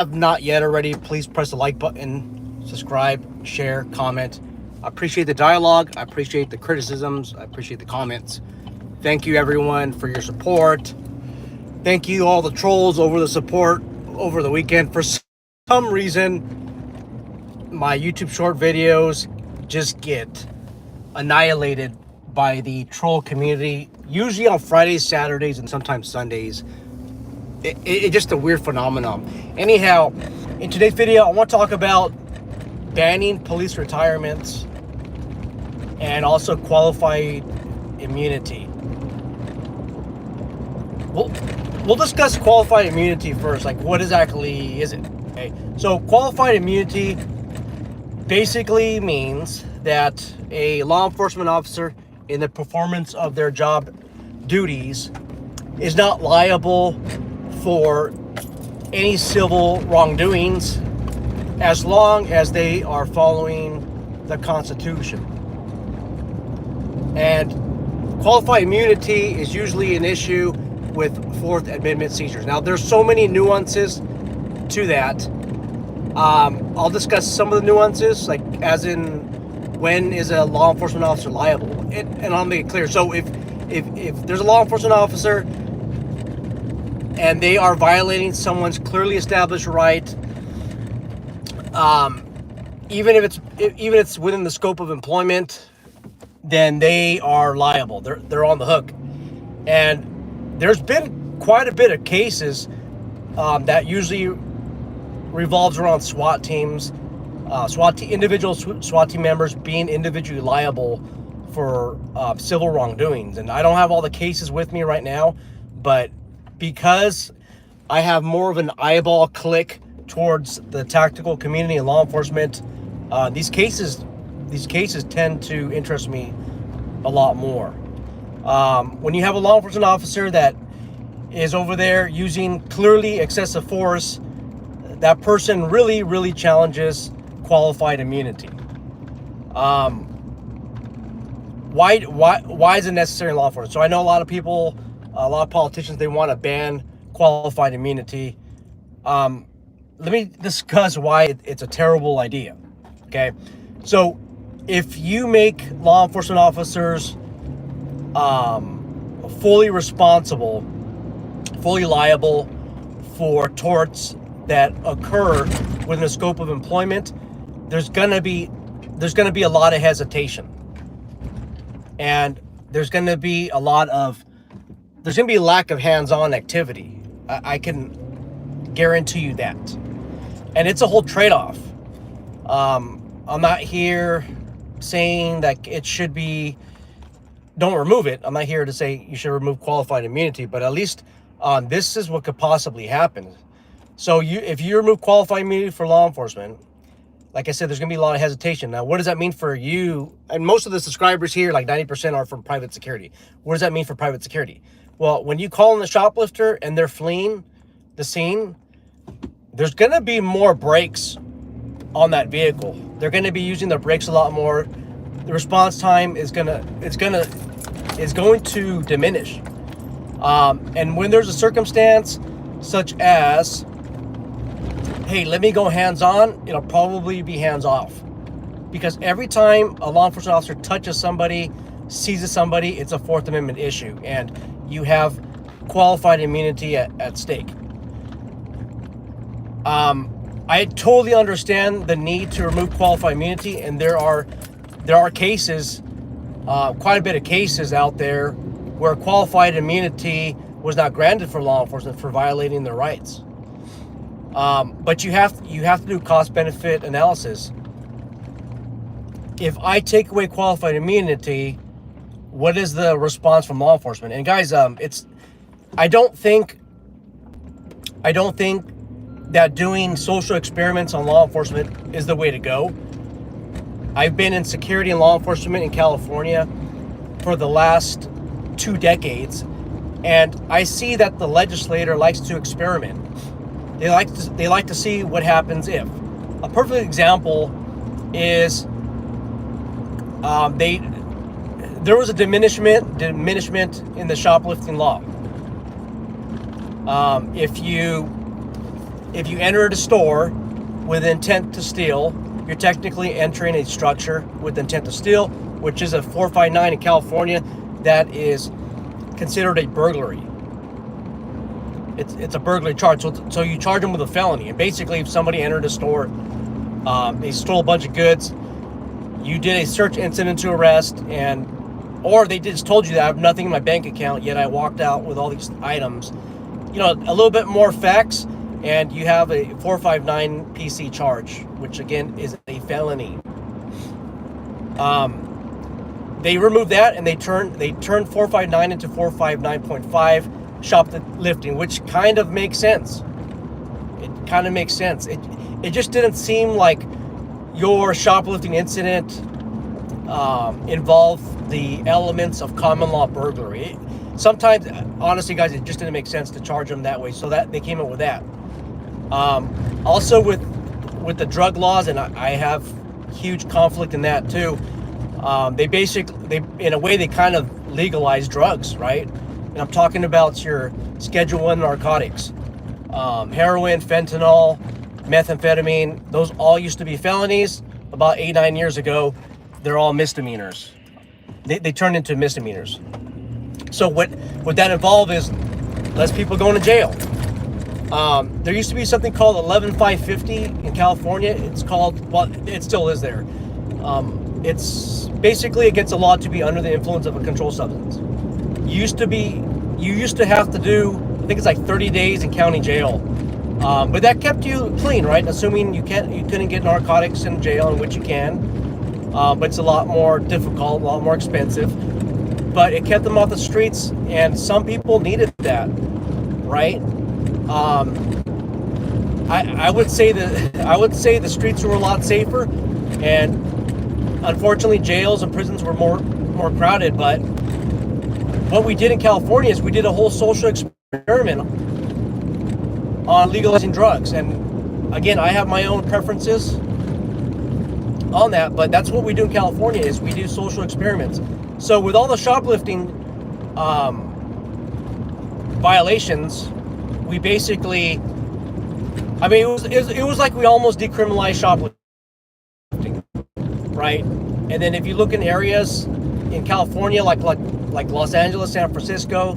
have not yet already, please press the like button, subscribe, share, comment. I appreciate the dialogue. I appreciate the criticisms. I appreciate the comments. Thank you, everyone, for your support. Thank you, all the trolls, over the support over the weekend. For some reason, my YouTube short videos just get annihilated by the troll community, usually on Fridays, Saturdays, and sometimes Sundays. It's just a weird phenomenon. Anyhow, in today's video, I want to talk about banning police retirements and also qualified immunity. We'll discuss qualified immunity first. Like, what exactly is it? Okay, so qualified immunity basically means that a law enforcement officer, in the performance of their job duties, is not liable for any civil wrongdoings as long as they are following the Constitution. And qualified immunity is usually an issue with Fourth Amendment seizures. Now, there's so many nuances to that. I'll discuss some of the nuances, like as in when is a law enforcement officer liable, and I'll make it clear. So if there's a law enforcement officer and they are violating someone's clearly established right, even if it's within the scope of employment, then they are liable. They're on the hook. And there's been quite a bit of cases that usually revolves around SWAT teams, individual SWAT team members being individually liable for civil wrongdoings. And I don't have all the cases with me right now, but because I have more of an eyeball click towards the tactical community and law enforcement, these cases tend to interest me a lot more. When you have a law enforcement officer that is over there using clearly excessive force, that person really challenges qualified immunity. Why is it necessary in law enforcement? So I know a lot of people, a lot of politicians, they want to ban qualified immunity. Let me discuss why it's a terrible idea. Okay, so if you make law enforcement officers fully responsible, fully liable for torts that occur within the scope of employment, there's gonna be a lot of hesitation, and there's gonna be a lack of hands-on activity. I can guarantee you that, and it's a whole trade-off. I'm not here saying that it should be, don't remove it. I'm not here to say you should remove qualified immunity, but at least this is what could possibly happen. So if you remove qualified immunity for law enforcement, like I said, there's gonna be a lot of hesitation. Now, what does that mean for you? And most of the subscribers here, like 90%, are from private security. What does that mean for private security? Well, when you call in the shoplifter and they're fleeing the scene, there's gonna be more brakes on that vehicle. They're gonna be using their brakes a lot more. The response time is going to diminish. And when there's a circumstance such as, hey, let me go hands-on, it'll probably be hands-off. Because every time a law enforcement officer touches somebody, seizes somebody, it's a Fourth Amendment issue, and you have qualified immunity at stake. I totally understand the need to remove qualified immunity, and there are cases, quite a bit of cases out there where qualified immunity was not granted for law enforcement for violating their rights. But you have to do cost-benefit analysis. If I take away qualified immunity, what is the response from law enforcement? And guys, I don't think that doing social experiments on law enforcement is the way to go. I've been in security and law enforcement in California for the last 2 decades, and I see that the legislator likes to experiment. They like to see what happens if. A perfect example is there was a diminishment in the shoplifting law. If you if you enter a store with intent to steal, you're technically entering a structure with intent to steal, which is a 459 in California. That is considered a burglary. It's a burglary charge. So you charge them with a felony. And basically, if somebody entered a store, they stole a bunch of goods, you did a search incident to arrest, or they just told you that I have nothing in my bank account, yet I walked out with all these items. A little bit more facts, and you have a 459 PC charge, which again is a felony. They removed that and they turned 459 into 459.5 shoplifting, which kind of makes sense. It kind of makes sense. It just didn't seem like your shoplifting incident involved the elements of common law burglary. Sometimes, honestly, guys, it just didn't make sense to charge them that way, so that they came up with that. Also, with the drug laws, and I have huge conflict in that too. They in a way, they kind of legalize drugs, right? And I'm talking about your Schedule 1 narcotics, heroin, fentanyl, methamphetamine. Those all used to be felonies. About 8-9 years ago, they're all misdemeanors. They turned into misdemeanors. So what that involve is less people going to jail. There used to be something called 11550 in California. It's called, well, it still is there. It's basically against the law to be under the influence of a controlled substance. You used to have to do, I think it's like 30 days in county jail. But that kept you clean, right? Assuming you couldn't get narcotics in jail, in which you can. But it's a lot more difficult, a lot more expensive. But it kept them off the streets, and some people needed that, right? I would say the streets were a lot safer, and unfortunately jails and prisons were more crowded. But what we did in California is we did a whole social experiment on legalizing drugs. And again, I have my own preferences on that, but that's what we do in California is we do social experiments. So with all the shoplifting violations, we basically, it was like we almost decriminalized shoplifting, right? And then if you look in areas in California, like Los Angeles, San Francisco,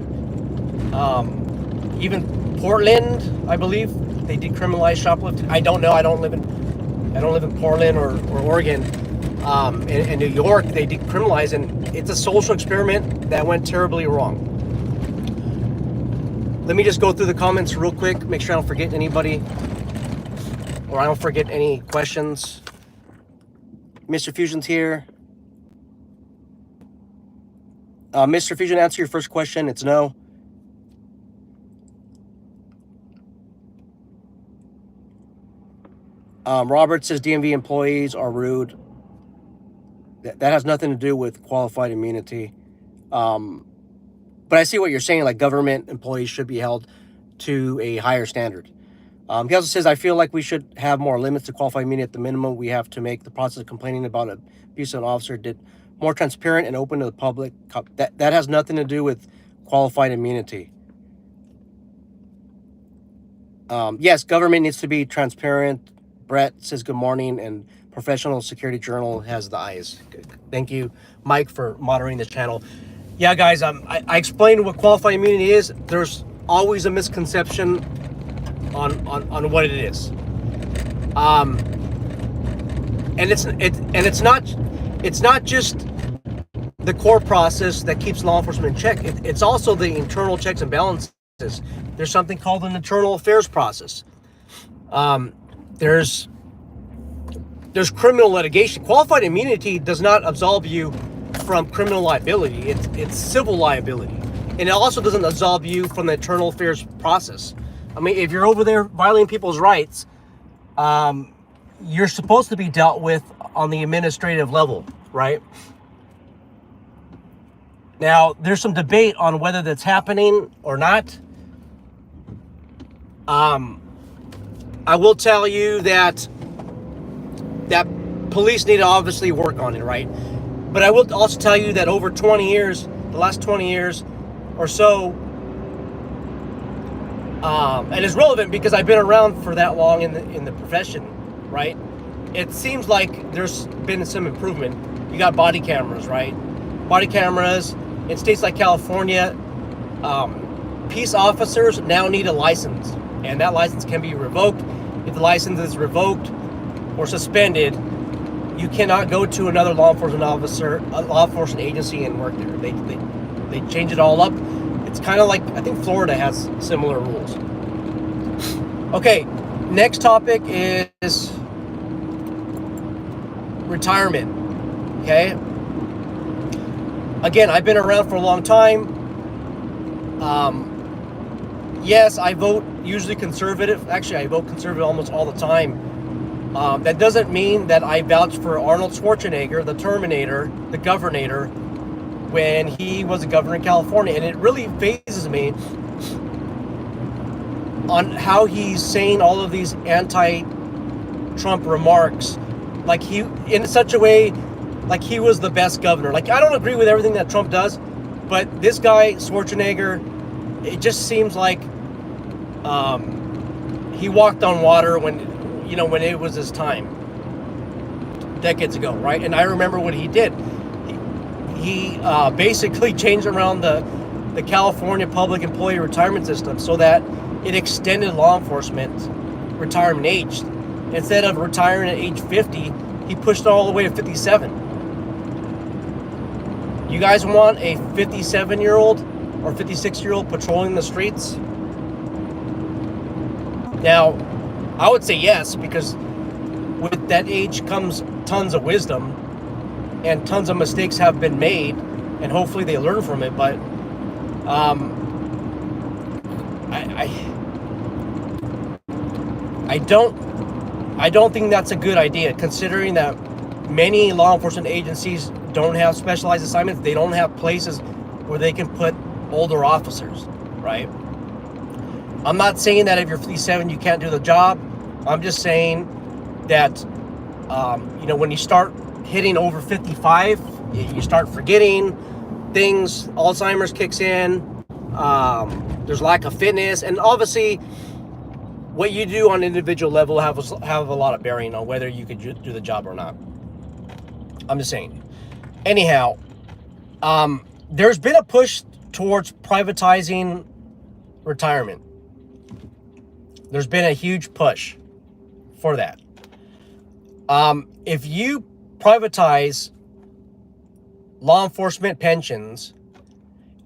even Portland, I believe they decriminalized shoplifting. I don't know. I don't live in Portland or Oregon. In New York, they decriminalized, and it's a social experiment that went terribly wrong. Let me just go through the comments real quick, make sure I don't forget anybody, or I don't forget any questions. Mr. Fusion's here. Mr. Fusion, answer your first question. It's no. Robert says DMV employees are rude. That has nothing to do with qualified immunity. But I see what you're saying, like government employees should be held to a higher standard. He also says, I feel like we should have more limits to qualified immunity. At the minimum, we have to make the process of complaining about an abuse of an officer more transparent and open to the public. That has nothing to do with qualified immunity. Yes, government needs to be transparent. Brett says good morning, and Professional Security Journal has the eyes. Thank you, Mike, for moderating this channel. Yeah, guys, I explained what qualified immunity is. There's always a misconception on what it is. And it's not just the court process that keeps law enforcement in check. It's also the internal checks and balances. There's something called an internal affairs process. There's criminal litigation. Qualified immunity does not absolve you from criminal liability. It's civil liability. And it also doesn't absolve you from the internal affairs process. I mean, if you're over there violating people's rights, you're supposed to be dealt with on the administrative level, right? Now, there's some debate on whether that's happening or not. I will tell you that police need to obviously work on it, right? But I will also tell you that over 20 years, the last 20 years or so, And it's relevant because I've been around for that long in the profession, right? It seems like there's been some improvement. You got body cameras, right? Body cameras in states like California. Peace officers now need a license, and that license can be revoked. If the license is revoked or suspended, you cannot go to another law enforcement agency and work there. They change it all up. It's kind of like, I think Florida has similar rules. Okay, next topic is retirement. Okay. Again, I've been around for a long time. Yes, I vote usually conservative. Actually, I vote conservative almost all the time. That doesn't mean that I vouch for Arnold Schwarzenegger, the Terminator, the Governator, when he was a governor in California. And it really phases me on how he's saying all of these anti-Trump remarks, like he, in such a way, like he was the best governor. Like, I don't agree with everything that Trump does, but this guy, Schwarzenegger, it just seems like he walked on water when it was his time, decades ago, right? And I remember what he did. He basically changed around the California public employee retirement system so that it extended law enforcement retirement age. Instead of retiring at age 50, he pushed it all the way to 57. You guys want a 57-year-old or 56-year-old patrolling the streets? Now, I would say yes, because with that age comes tons of wisdom, and tons of mistakes have been made, and hopefully they learn from it. But I don't think that's a good idea, considering that many law enforcement agencies don't have specialized assignments. They don't have places where they can put older officers, right? I'm not saying that if you're 57 you can't do the job. I'm just saying that when you start hitting over 55, you start forgetting things. Alzheimer's kicks in. There's lack of fitness, and obviously what you do on an individual level have a lot of bearing on whether you could do the job or not. I'm just saying. Anyhow, there's been a push towards privatizing retirement. There's been a huge push for that. If you privatize law enforcement pensions,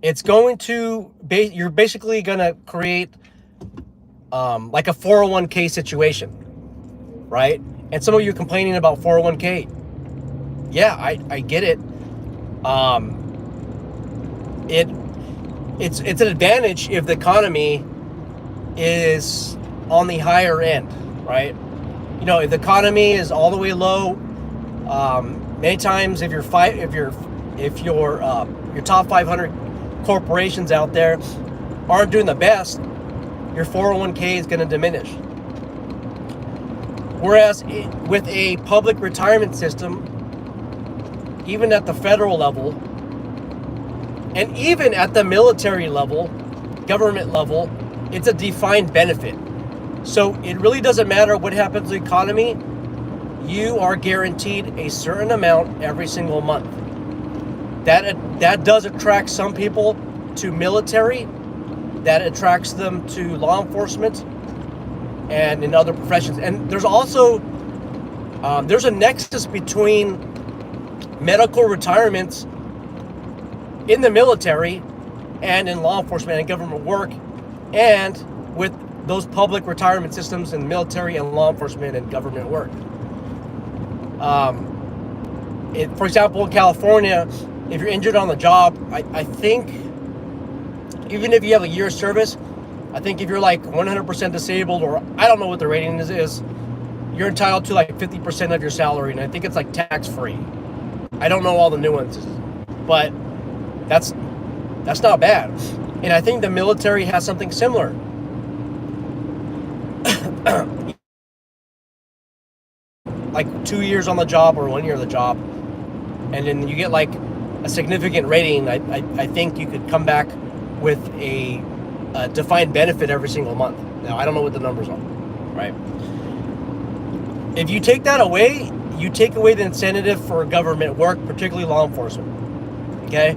it's going to you're basically going to create like a 401k situation, right? And some of you are complaining about 401k. Yeah, I get it. It's an advantage if the economy is on the higher end, right? If the economy is all the way low, many times if your top 500 corporations out there aren't doing the best, your 401k is going to diminish. Whereas with a public retirement system, even at the federal level, and even at the military level, government level, it's a defined benefit. So it really doesn't matter what happens to the economy. You are guaranteed a certain amount every single month. That does attract some people to military. That attracts them to law enforcement and in other professions. And there's also there's a nexus between medical retirements in the military and in law enforcement and government work, and with those public retirement systems in military and law enforcement and government work. For example, in California, if you're injured on the job, I think even if you have a year of service, I think if you're like 100% disabled, or I don't know what the rating is, you're entitled to like 50% of your salary, and I think it's like tax-free. I don't know all the nuances, but that's not bad. And I think the military has something similar. Like 2 years on the job or 1 year on the job, and then you get like a significant rating. I think you could come back with a a defined benefit every single month. Now, I don't know what the numbers are, right? If you take that away, you take away the incentive for government work, particularly law enforcement. Okay?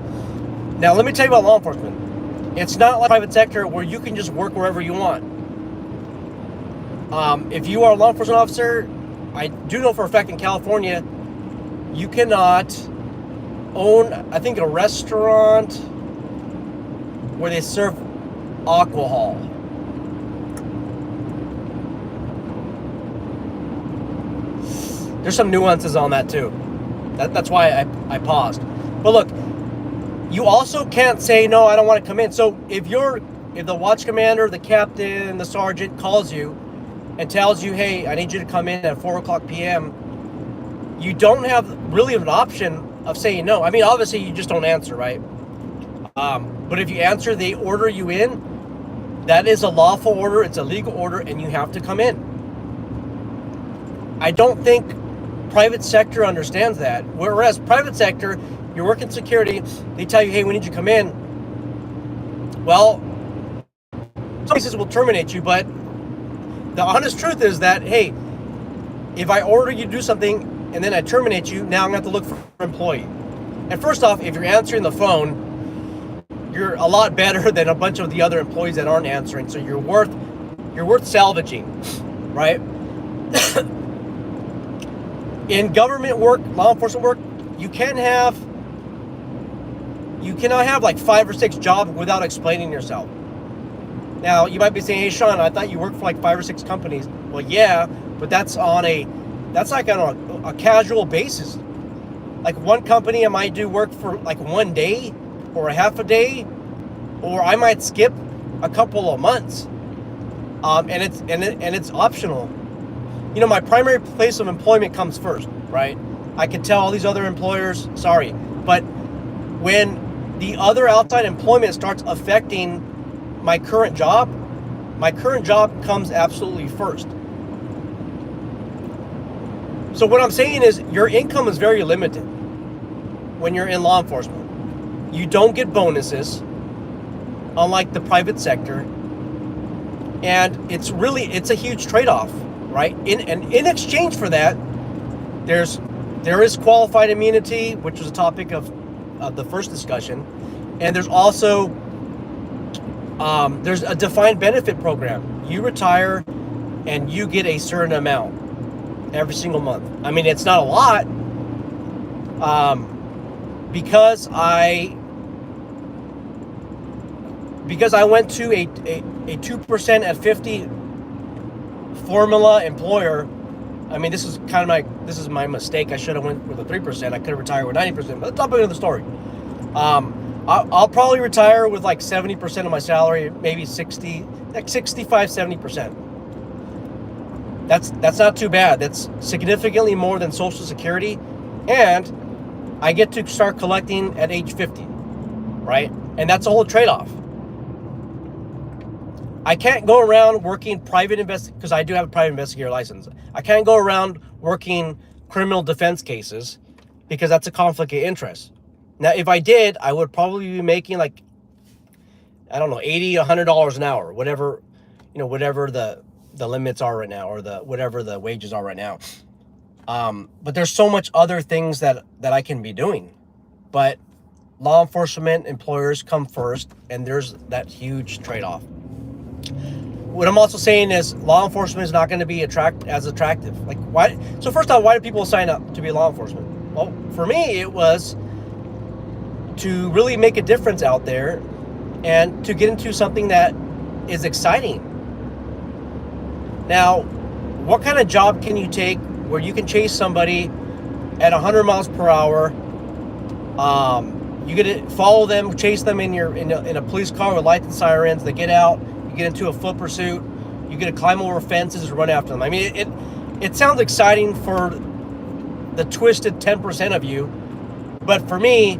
Now, let me tell you about law enforcement. It's not like private sector where you can just work wherever you want. If you are a law enforcement officer, I do know for a fact in California, you cannot own, I think, a restaurant where they serve alcohol. There's some nuances on that too. That's why I paused. But look, you also can't say, no, I don't want to come in. So if the watch commander, the captain, the sergeant calls you and tells you, hey, I need you to come in at 4 o'clock p.m., you don't have really an option of saying no. I mean, obviously, you just don't answer, right? But if you answer, they order you in. That is a lawful order. It's a legal order, and you have to come in. I don't think private sector understands that. Whereas private sector, you're working security, they tell you, hey, we need you to come in. Well, some places will terminate you, but the honest truth is that, hey, if I order you to do something and then I terminate you, now I'm going to have to look for an employee. And first off, if you're answering the phone, you're a lot better than a bunch of the other employees that aren't answering. So you're worth salvaging, right? In government work, law enforcement work, you cannot have like 5 or 6 jobs without explaining yourself. Now, you might be saying, hey, Sean, I thought you worked for like 5 or 6 companies. Well, yeah, but that's like on a casual basis. Like one company, I might do work for like 1 day or a half a day, or I might skip a couple of months. And it's optional. You know, my primary place of employment comes first, right? I could tell all these other employers, sorry, but when the other outside employment starts affecting my current job comes absolutely first. So what I'm saying is your income is very limited when you're in law enforcement. You don't get bonuses, unlike the private sector. And it's a huge trade-off, right? In exchange for that, there is qualified immunity, which was a topic of the first discussion, and there's also there's a defined benefit program. You retire, and you get a certain amount every single month. I mean, it's not a lot, because I went to a 2% at 50 formula employer. I mean, this is my mistake. I should have went with a 3%. I could have retired with 90%, but that's not the story. I'll probably retire with like 70% of my salary, maybe 60, like 65, 70%. That's not too bad. That's significantly more than Social Security, and I get to start collecting at age 50, right? And that's a whole trade-off. I can't go around working because I do have a private investigator license. I can't go around working criminal defense cases because that's a conflict of interest. Now, if I did, I would probably be making like, I don't know, $80, $100 an hour, whatever the limits are right now, or whatever the wages are right now. But there's so much other things that I can be doing. But law enforcement employers come first, and there's that huge trade-off. What I'm also saying is law enforcement is not going to be as attractive. Like, why? So first off, why do people sign up to be law enforcement? Well, for me, it was to really make a difference out there and to get into something that is exciting. Now, what kind of job can you take where you can chase somebody at 100 miles per hour? You get to follow them, chase them in a police car with lights and sirens. They get out. You get into a foot pursuit. You get to climb over fences and run after them. I mean, it sounds exciting for the twisted 10% of you, but for me,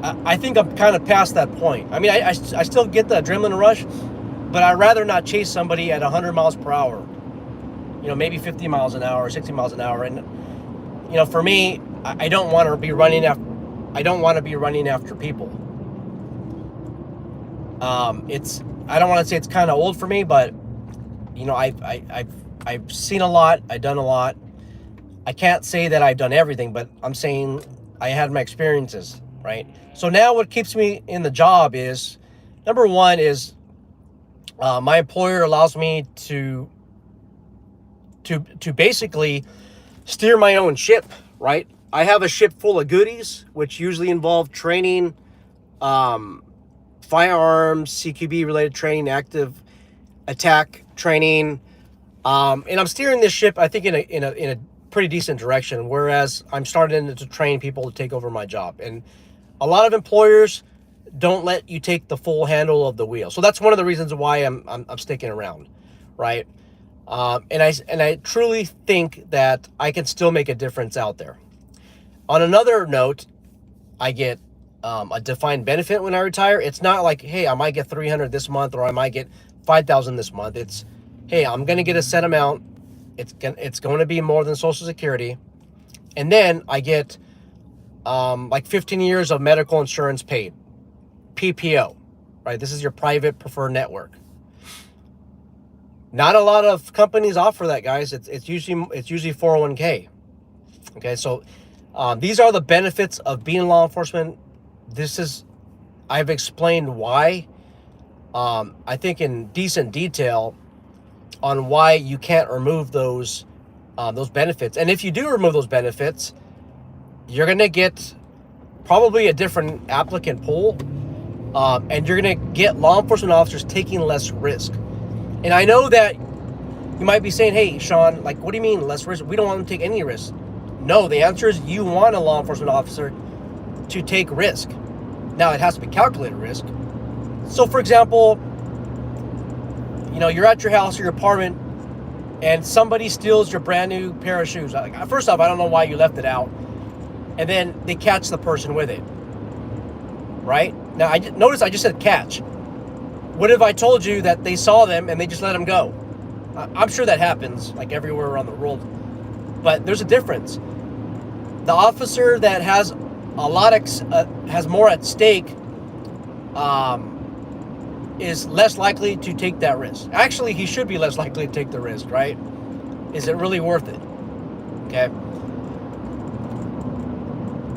I think I'm kind of past that point. I mean, I still get the adrenaline rush, but I'd rather not chase somebody at 100 miles per hour. You know, maybe 50 miles an hour, 60 miles an hour, and you know, for me, I don't want to be running after people. It's, I don't want to say it's kind of old for me, but you know, I've seen a lot. I've done a lot. I can't say that I've done everything, but I'm saying I had my experiences, right? So now what keeps me in the job is, number one is my employer allows me to basically steer my own ship, right? I have a ship full of goodies, which usually involve training, firearms, CQB related training, active attack training, and I'm steering this ship, I think, in a pretty decent direction. Whereas I'm starting to train people to take over my job, and a lot of employers don't let you take the full handle of the wheel. So that's one of the reasons why I'm sticking around, right? And I truly think that I can still make a difference out there. On another note, I get a defined benefit when I retire. It's not like, hey, I might get 300 this month or I might get 5,000 this month. It's, hey, I'm going to get a set amount. It's going to be more than Social Security. And then I get like 15 years of medical insurance paid. PPO, right? This is your private preferred network. Not a lot of companies offer that, guys. It's usually 401k. Okay, so these are the benefits of being law enforcement. I've explained why, I think in decent detail, on why you can't remove those benefits. And if you do remove those benefits, you're going to get probably a different applicant pool, and you're going to get law enforcement officers taking less risk. And I know that you might be saying, hey, Sean, like, what do you mean less risk? We don't want them to take any risk. No, the answer is you want a law enforcement officer to take risk. Now, it has to be calculated risk. So, for example, you know, you're at your house or your apartment and somebody steals your brand new pair of shoes. First off, I don't know why you left it out. And then they catch the person with it, right? Now, notice I just said catch. What if I told you that they saw them and they just let them go? I'm sure that happens like everywhere around the world, but there's a difference. The officer that has has more at stake is less likely to take that risk. Actually, he should be less likely to take the risk, right? Is it really worth it? Okay.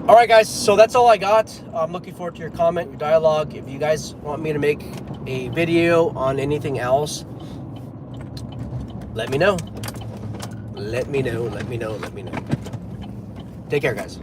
All right, guys, so that's all I got. I'm looking forward to your comment, your dialogue. If you guys want me to make a video on anything else, let me know. Let me know. Take care, guys.